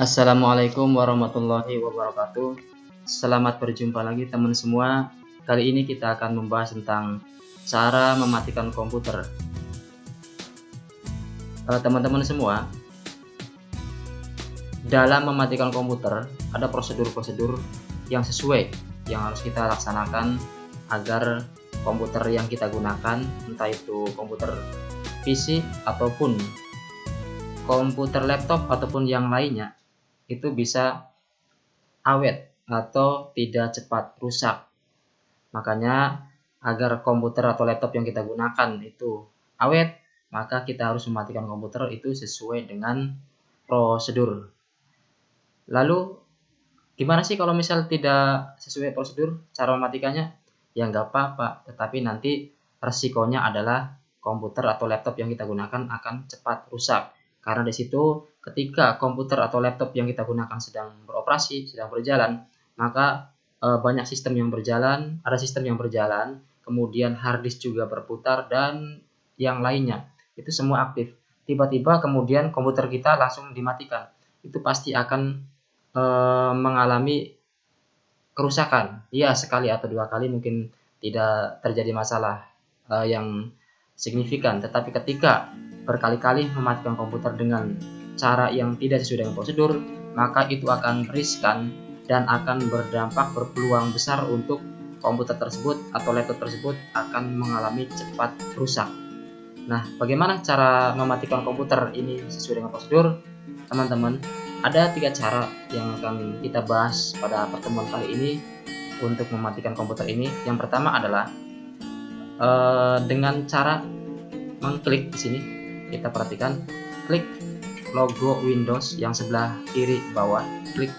Assalamualaikum warahmatullahi wabarakatuh. Selamat berjumpa lagi teman semua. Kali ini kita akan membahas tentang cara mematikan komputer. Teman-teman semua, dalam mematikan komputer ada prosedur-prosedur yang sesuai yang harus kita laksanakan agar komputer yang kita gunakan, entah itu komputer PC ataupun komputer laptop ataupun yang lainnya, itu bisa awet atau tidak cepat rusak. Makanya agar komputer atau laptop yang kita gunakan itu awet, maka kita harus mematikan komputer itu sesuai dengan prosedur. Lalu gimana sih kalau misal tidak sesuai prosedur cara mematikannya? Ya nggak apa-apa, tetapi nanti resikonya adalah komputer atau laptop yang kita gunakan akan cepat rusak. Karena di situ ketika komputer atau laptop yang kita gunakan sedang beroperasi, sedang berjalan, maka banyak sistem yang berjalan, ada sistem yang berjalan, kemudian hard disk juga berputar dan yang lainnya. Itu semua aktif. Tiba-tiba kemudian komputer kita langsung dimatikan. Itu pasti akan mengalami kerusakan. Ya, sekali atau dua kali mungkin tidak terjadi masalah yang signifikan, tetapi ketika berkali-kali mematikan komputer dengan cara yang tidak sesuai dengan prosedur, maka itu akan riskan dan akan berdampak berpeluang besar untuk komputer tersebut atau laptop tersebut akan mengalami cepat rusak. Nah, bagaimana cara mematikan komputer ini sesuai dengan prosedur? Teman-teman, ada 3 cara yang akan kita bahas pada pertemuan kali ini untuk mematikan komputer ini. Yang pertama adalah dengan cara mengklik di sini. Kita perhatikan, klik logo Windows yang sebelah kiri bawah, klik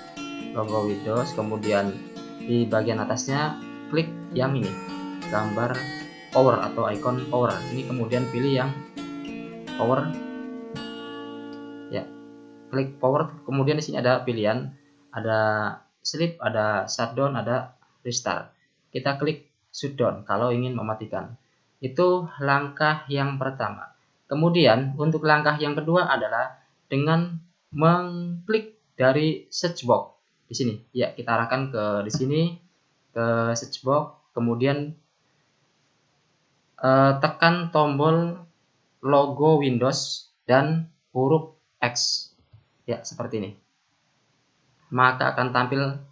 logo Windows, kemudian di bagian atasnya klik yang ini, gambar power atau icon power. Ini kemudian pilih yang power. Ya, klik power. Kemudian di sini ada pilihan, ada sleep, ada shutdown, ada restart. Kita klik shutdown kalau ingin mematikan. Itu langkah yang pertama. Kemudian untuk langkah yang kedua adalah dengan mengklik dari search box di sini. Ya, kita arahkan ke di sini ke search box, kemudian tekan tombol logo Windows dan huruf X. Ya, seperti ini. Maka akan tampil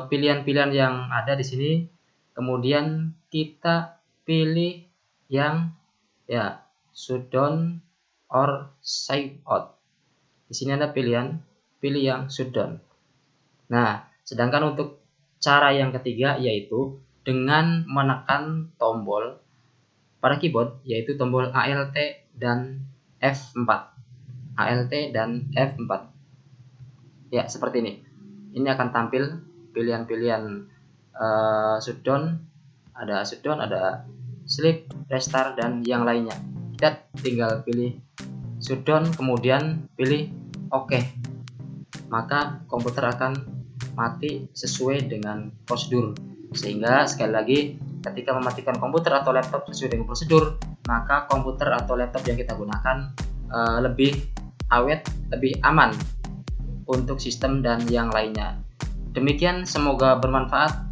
pilihan-pilihan yang ada di sini. Kemudian kita pilih yang shutdown or sign out. Di sini ada pilihan, pilih yang shutdown. Nah, sedangkan untuk cara yang ketiga yaitu dengan menekan tombol pada keyboard, yaitu tombol Alt dan F4. Alt dan F4. Ya, seperti ini. Ini akan tampil pilihan-pilihan shutdown, ada sleep, restart, dan yang lainnya. Kita tinggal pilih shutdown, kemudian pilih OK. Maka komputer akan mati sesuai dengan prosedur. Sehingga sekali lagi, ketika mematikan komputer atau laptop sesuai dengan prosedur, maka komputer atau laptop yang kita gunakan lebih awet, lebih aman untuk sistem dan yang lainnya. Demikian, semoga bermanfaat.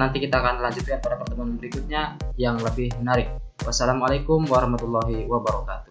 Nanti kita akan lanjutkan pada pertemuan berikutnya yang lebih menarik. Wassalamualaikum warahmatullahi wabarakatuh.